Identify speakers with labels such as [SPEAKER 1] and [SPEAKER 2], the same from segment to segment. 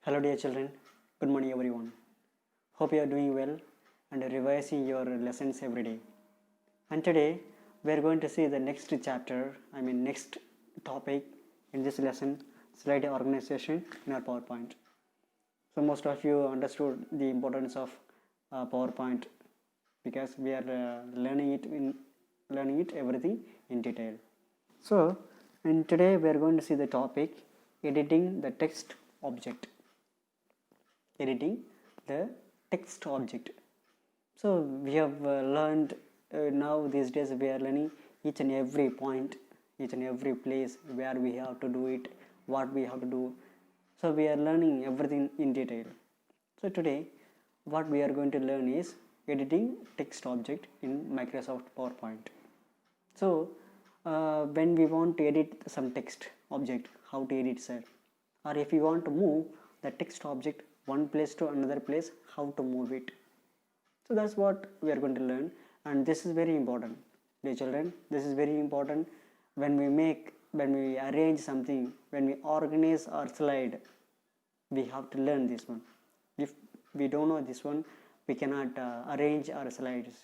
[SPEAKER 1] Hello dear children, good morning everyone. Hope you are doing well and revising your lessons every day. And today we are going to see the next chapter, next topic in this lesson, slide organization in our PowerPoint. So most of you understood the importance of PowerPoint because we are learning it everything in detail. So and today we are going to see the topic editing the text object. Editing the text object. So we have learned now these days we are learning each and every point, each and every place where we have to do it, what we have to do. So we are learning everything in detail. So today what we are going to learn is editing text object in Microsoft PowerPoint. So when we want to edit some text object, how to edit, sir? Or if you want to move the text object one place to another place, how to move it. So that's what we are going to learn, and this is very important, dear children. This is very important when we arrange something, when we organize our slide. We have to learn this one. If we don't know this one, we cannot arrange our slides.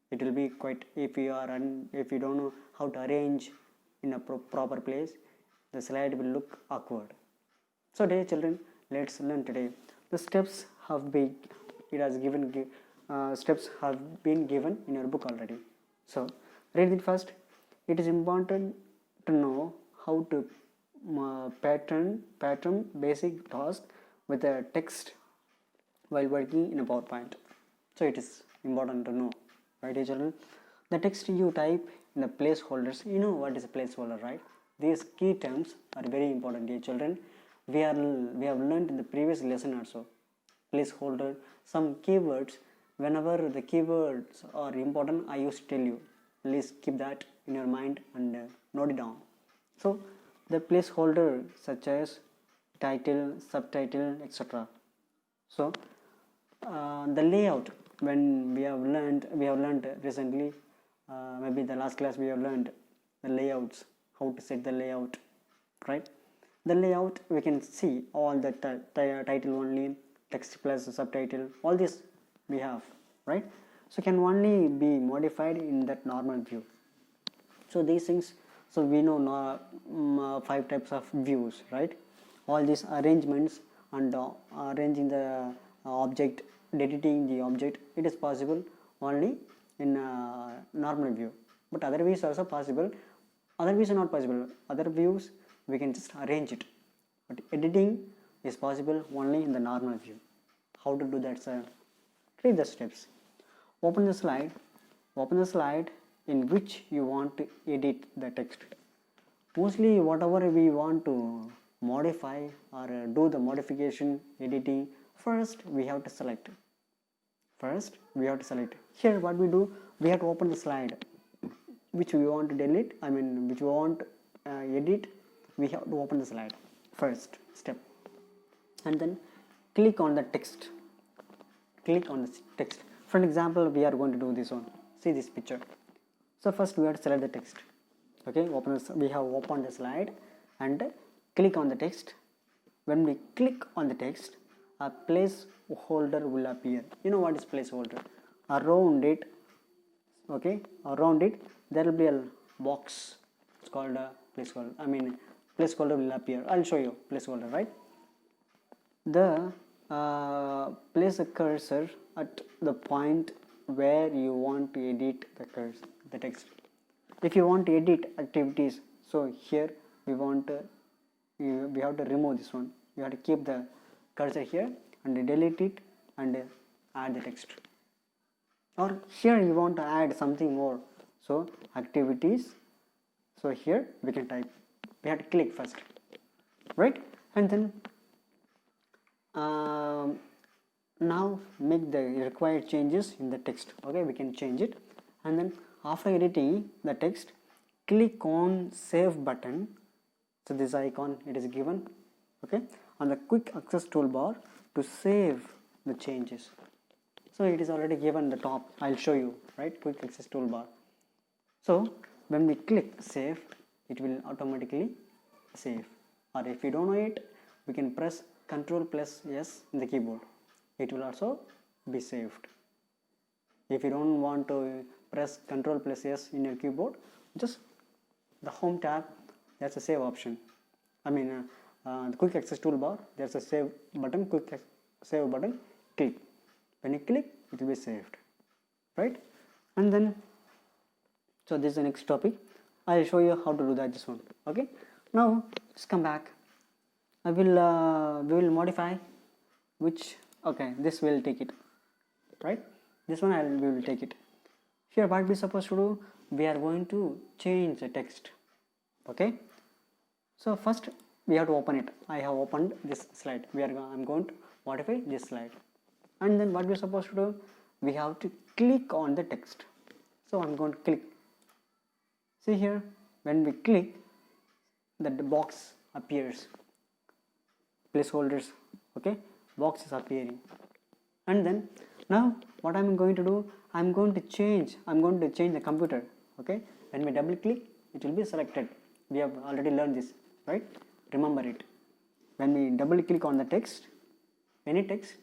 [SPEAKER 1] It will be quite, if you don't know how to arrange in a proper place, the slide will look awkward. So dear children, let's learn today. The steps have been steps have been given in your book already. So read it first. It is important to know how to pattern basic task with a text while working in a PowerPoint. So it is important to know, right, dear children? The text you type in the placeholders. You know what is a placeholder, right? These key terms are very important, dear children. We have learned in the previous lesson also. Placeholder, some keywords. Whenever the keywords are important, I used to tell you. Please keep that in your mind and note it down. So the placeholder such as title, subtitle, etc. So the layout, when we have learned recently, maybe the last class we have learned the layouts, how to set the layout, right? The layout, we can see all the title only, text plus subtitle, all this we have, right? So can only be modified in that normal view. So these things, so we know 5 types of views, right? All these arrangements and arranging the object, editing the object, it is possible only in normal view. But other views also possible. Other views are not possible. Other views we can just arrange it, but editing is possible only in the normal view. How to do that, sir? Read the steps. Open the slide in which you want to edit the text. Mostly whatever we want to modify or do the modification, editing, first we have to select. Here what we do, we have to open the slide which we want to delete, which we want to edit. We have to open the slide, first step, and then click on the text. For example, we are going to do this one. See this picture. So first we have to select the text. Okay, we have opened the slide and click on the text. When we click on the text, a placeholder will appear. You know what is placeholder? Around it there will be a box. It's called a placeholder. Placeholder will appear. I'll show you placeholder, right? The place a cursor at the point where you want to edit the text. If you want to edit activities, so here we have to remove this one. You have to keep the cursor here and delete it and add the text. Or here you want to add something more, so activities. So here we can type. We have to click first, right? And then now make the required changes in the text. Okay, we can change it, and then after editing the text, click on save button. So this icon, it is given, okay, on the quick access toolbar to save the changes. So it is already given the top. I'll show you, right? Quick access toolbar. So when we click save, it will automatically save. Or if you don't know it, we can press Ctrl plus S in the keyboard, it will also be saved. If you don't want to press Ctrl plus S in your keyboard, just the home tab, that's a save option. The quick access toolbar, there's a save button, save button, click. When you click, it will be saved, right? And then, so this is the next topic. I'll show you how to do that, this one. Okay, now just come back. We will modify which, okay, this will take it, right? This one we will take it. Here what we supposed to do, we are going to change the text. Okay, so first we have to open it. I have opened this slide. I'm going to modify this slide, and then what we're supposed to do, we have to click on the text. So I'm going to click. See here, when we click, that the box appears, placeholders, okay, box is appearing. And then now what I'm going to do, I'm going to change the computer. Okay, when we double click, it will be selected. We have already learned this, right? Remember it. When we double click on the text, any text,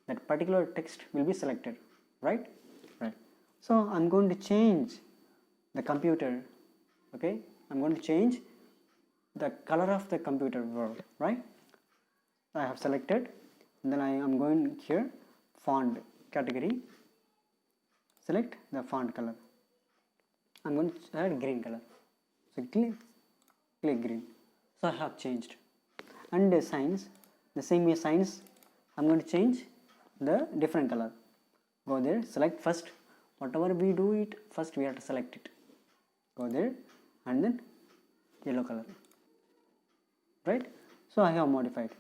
[SPEAKER 1] that particular text will be selected, right? So I'm going to change the computer. Okay, I'm going to change the color of the computer world, right? I have selected, and then I am going here, font category, select the font color. I'm going to add green color. So click green. So I have changed. And the signs, the same way signs, I'm going to change the different color. Go there, select first. Whatever we do it, first we have to select it. Go there, and then yellow color, right? So I have modified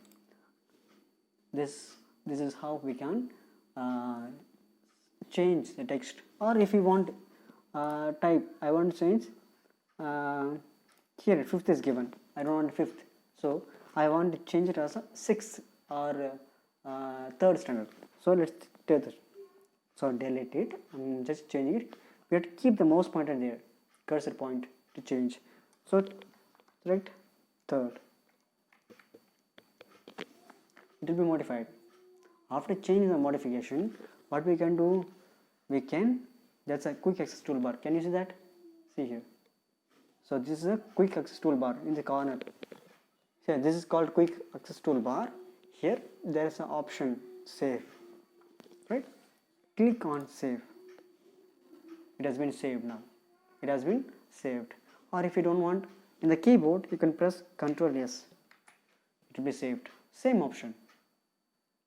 [SPEAKER 1] this. This is how we can change the text. Or if you want type, I want to change here 5th is given, I don't want 5th, so I want to change it as a 6th or 3rd standard. So let's take this. So delete it. I'm just changing it. We have to keep the mouse pointer there, cursor point to change. So select 3rd. It will be modified. After changing the modification, what we can do, that's a quick access toolbar. Can you see that? See here. So this is a quick access toolbar in the corner. So this is called quick access toolbar. Here there is an option save, right? Click on save. It has been saved now. It has been saved. Or if you don't want, in the keyboard you can press Ctrl S. It will be saved. Same option,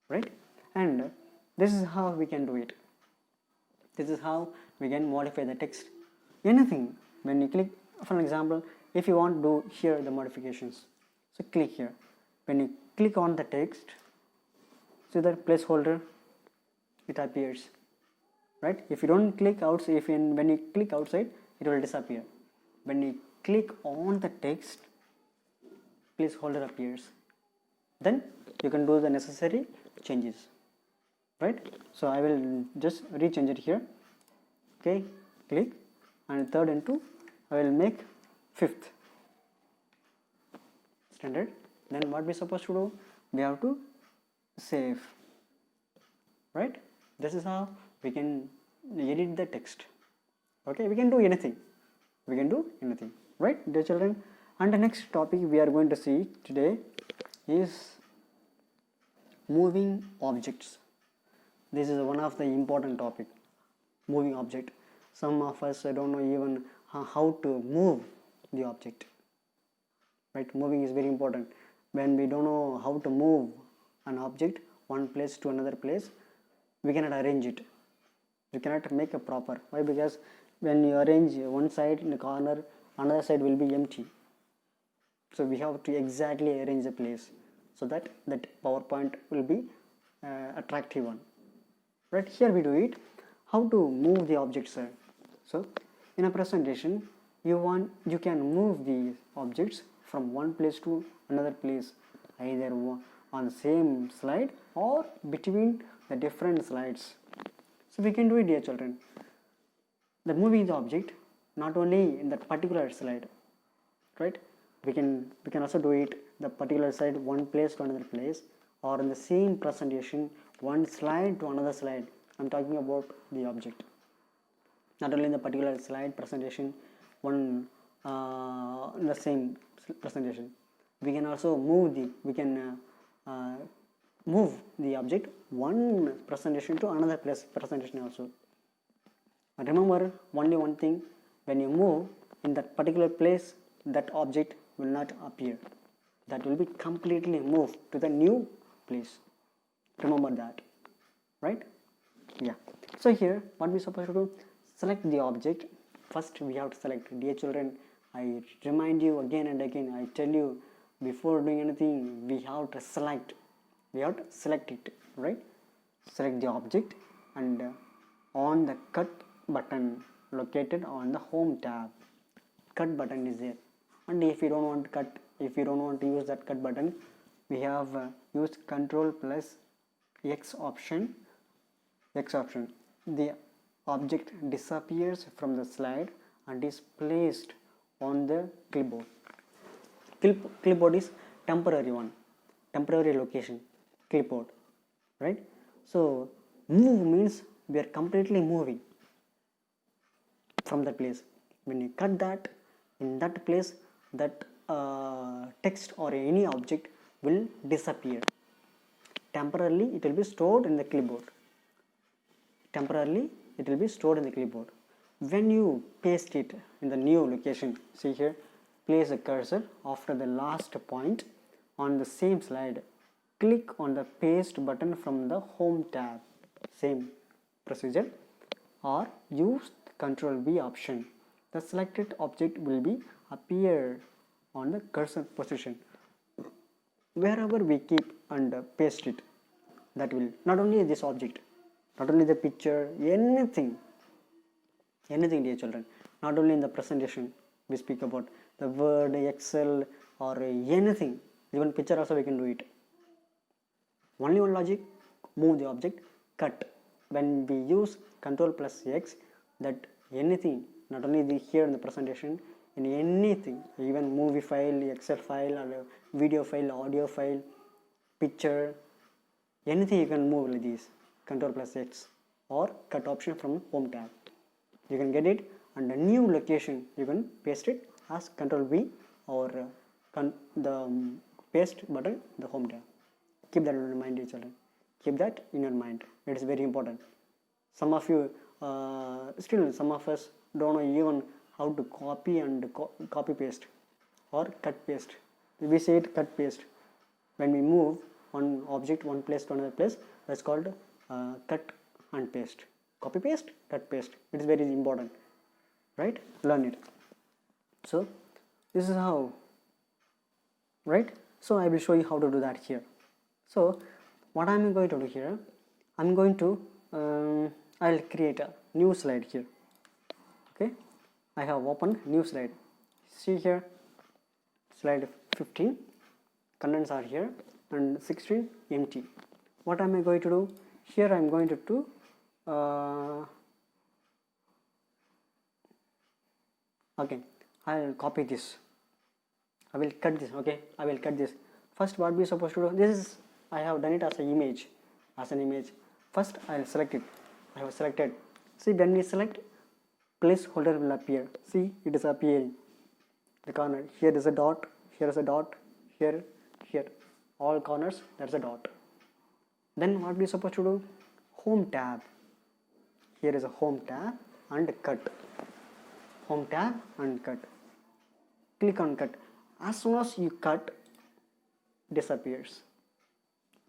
[SPEAKER 1] right? And this is how we can do it. This is how we can modify the text. Anything, when you click, for example, if you want to do here the modifications, so click here. When you click on the text, see the placeholder, it appears, right? If you don't click outside, when you click outside, it will disappear. When you click on the text, placeholder appears. Then you can do the necessary changes, right? So I will just rechange it here. Okay, click, and 3rd and 2 I will make 5th standard. Then what we supposed to do, we have to save, right? This is how we can edit the text. Okay, we can do anything, right, dear children? And the next topic we are going to see today is moving objects. This is one of the important topic, moving object. Some of us don't know even how to move the object, right? Moving is very important. When we don't know how to move an object one place to another place, we cannot arrange it. You cannot make a proper. Why? Because when you arrange one side in the corner, another side will be empty. So we have to exactly arrange the place so that PowerPoint will be attractive one. Right, here we do it. How to move the objects, sir? So in a presentation, you can move the objects from one place to another place, either on the same slide or between the different slides. So we can do it, dear children. The moving the object not only in that particular slide, right? We can also do it the particular slide one place to another place, or in the same presentation one slide to another slide. I'm talking about the object. Not only in the particular slide presentation, one in the same presentation. We can also move the object one presentation to another presentation also. Remember only one thing, when you move in that particular place, that object will not appear. That will be completely moved to the new place. Remember that, right? Yeah. So here, what we supposed to do? Select the object. First, we have to select. Dear children, I remind you again and again. I tell you, before doing anything, we have to select. We have to select it, right? Select the object, and on the cut button located on the home tab, cut button is there. And if you don't want to cut, if you don't want to use that cut button, we have used Control plus X option. The object disappears from the slide and is placed on the clipboard. Clipboard is temporary one, temporary location, clipboard, right? So move means we are completely moving from that place. When you cut that, in that place, that text or any object will disappear. Temporarily it will be stored in the clipboard. Temporarily it will be stored in the clipboard. When you paste it in the new location, see here, place a cursor after the last point on the same slide. Click on the paste button from the home tab. Same procedure, or use Control V option. The selected object will be appear on the cursor position. Wherever we keep and paste it, that will not only this object, not only the picture, anything, dear children, not only in the presentation we speak about the Word, Excel, or anything, even picture also we can do it. Only one logic, move the object, cut. When we use Control plus X, that anything, not only here in the presentation, in anything, even movie file, Excel file, or video file, audio file, picture, anything you can move like this, Control plus X, or cut option from home tab. You can get it, and a new location you can paste it as Control V, or the paste button, the home tab. Keep that in your mind, dear children. Keep that in your mind. It is very important. Some of you, still some of us don't know even how to copy and copy paste or cut paste. We say it cut paste. When we move one object one place to another place, that's called cut and paste. Copy paste, cut paste. It is very important, right? Learn it. So this is how, right? So I will show you how to do that here. So what I am going to do here, I am going to I'll create a new slide here. Okay, I have opened new slide. See here, slide 15, contents are here, and 16 empty. What am I going to do here? I am going to do okay, I'll copy this. I will cut this. Okay, I will cut this. First, what we are supposed to do? This is, I have done it as an image. First, I'll select it. I have selected. See, when we select, placeholder will appear. See, it is appearing. The corner here is a dot. Here is a dot. Here. All corners. There's a dot. Then what we are supposed to do? Home tab. Here is a home tab and cut. Home tab and cut. Click on cut. As soon as you cut, disappears.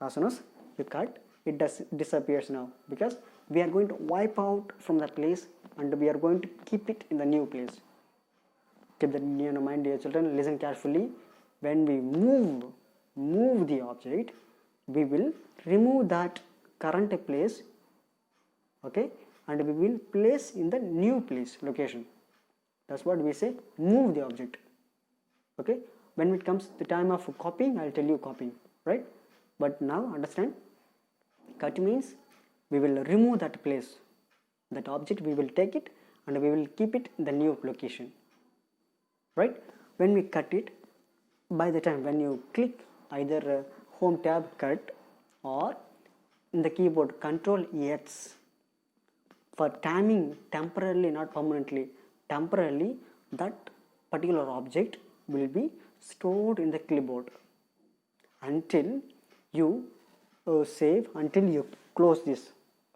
[SPEAKER 1] As soon as you cut, it disappears now, because we are going to wipe out from that place and we are going to keep it in the new place. Keep that in your mind, dear children. Listen carefully. When we move the object, we will remove that current place, okay, and we will place in the new place location. That's what we say, move the object. Okay, when it comes the time of copying, I'll tell you copying, right? But now understand, cut means we will remove that place, that object, we will take it and we will keep it in the new location, right? When we cut it, by the time when you click either home tab cut or in the keyboard Control X for timing temporarily, not permanently, temporarily that particular object will be stored in the clipboard until you save, until you close this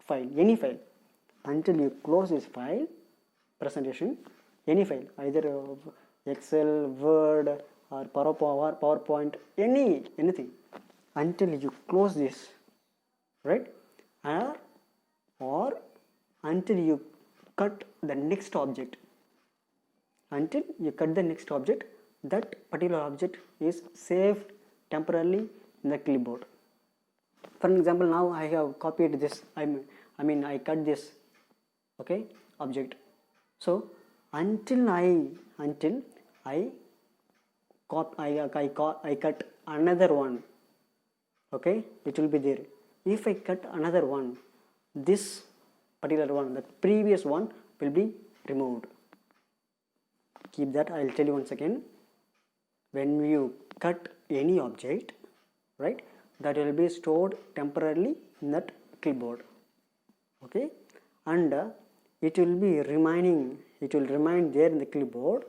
[SPEAKER 1] file, any file, until you close this file presentation, any file, either Excel, Word or PowerPoint, anything, until you close this, right? Or until you cut the next object, until you cut the next object, that particular object is saved temporarily in the clipboard. For example, now I have copied this, I cut this, okay, object. So until I cut another one, okay, it will be there. If I cut another one, this particular one, the previous one will be removed. Keep that, I will tell you once again. When you cut any object, right, that will be stored temporarily in that clipboard, okay, and it will remain there in the clipboard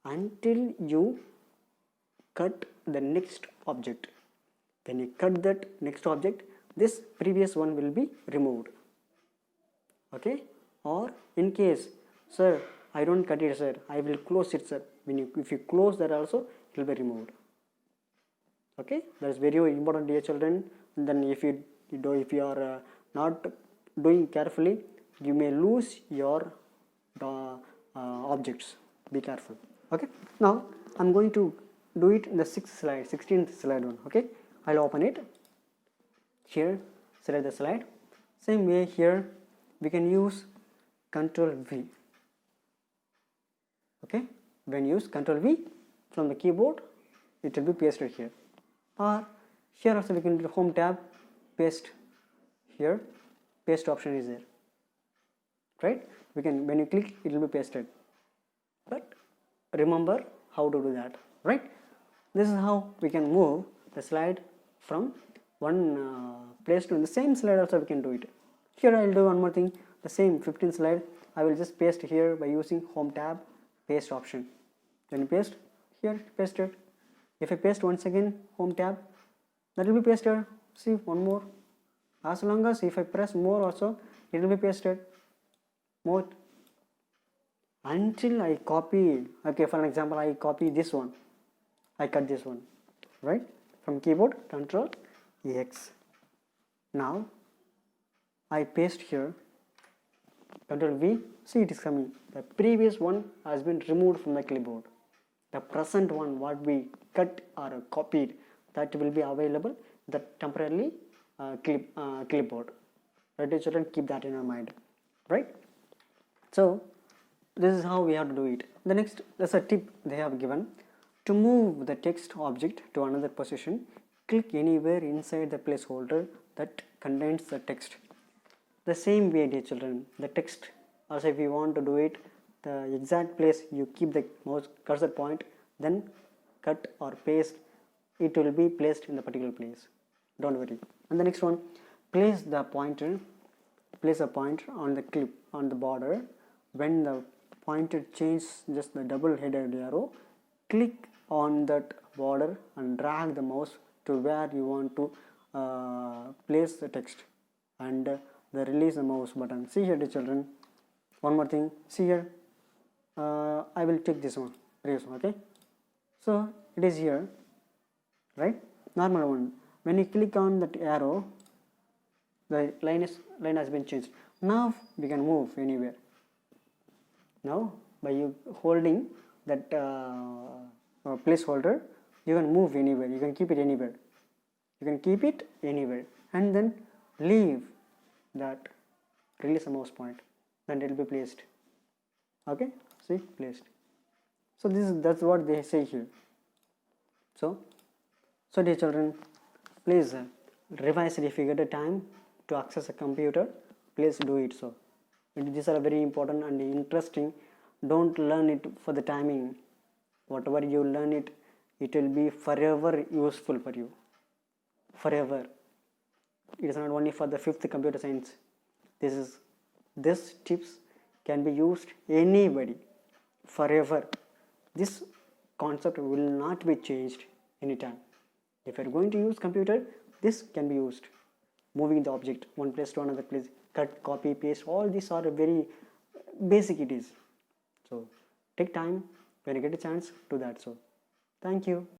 [SPEAKER 1] until you cut the next object. When you cut that next object, this previous one will be removed, okay. Or in case, sir, I don't cut it, sir, I will close it, sir, if you close that also, it will be removed, okay. That is very important, dear children. And then if you are not doing carefully, you may lose your objects. Be careful, okay. Now I'm going to do it in the 16th slide one, okay. I'll open it here, select the slide. Same way here we can use Control V, okay. When you use Control V from the keyboard, it will be pasted here, or here also we can do Home tab, paste here, paste option is there, right. We can, when you click, it will be pasted, but remember how to do that, right. This is how we can move the slide from one place to the same slide. Also we can do it. Here I will do one more thing, the same 15th slide, I will just paste here by using Home tab, paste option. When you paste here, paste it. If I paste once again Home tab, that will be pasted. See, one more, as long as if I press more also, it will be pasted more until I copy. Okay, for an example, I copy this one, I cut this one, right, from keyboard Control X. Now I paste here, Control V, see it is coming. The previous one has been removed from the clipboard. The present one, what we cut or copied, that will be available the temporarily clipboard. Right, children, keep that in your mind, right. So this is how we have to do it. The next, there's a tip they have given. To move the text object to another position, click anywhere inside the placeholder that contains the text. The same way, dear children, the text also, if you want to do it, the exact place you keep the mouse cursor point, then cut or paste, it will be placed in the particular place. Don't worry. And the next one, place a pointer on the clip, on the border. When the pointer changes just the double-headed arrow, click on that border and drag the mouse to where you want to place the text, and the release the mouse button. See here, dear children, one more thing, see here, I will take this one, previous one, okay. So it is here, right, normal one. When you click on that arrow, the line has been changed. Now we can move anywhere. Now by you holding that placeholder, you can move anywhere, you can keep it anywhere, and then leave that, release the mouse point, then it will be placed, okay. See, placed. So that's what they say here. So dear children, please revise it. If you get a time to access a computer, please do it. So these are very important and interesting. Don't learn it for the timing. Whatever you learn it, it will be forever useful for you, forever. it is not only for the fifth computer science. This tips can be used anybody forever. This concept will not be changed anytime. If you are going to use computer, this can be used. Moving the object one place to another place, cut, copy, paste, all these are very basic it is. So take time when you get a chance, do that. So thank you.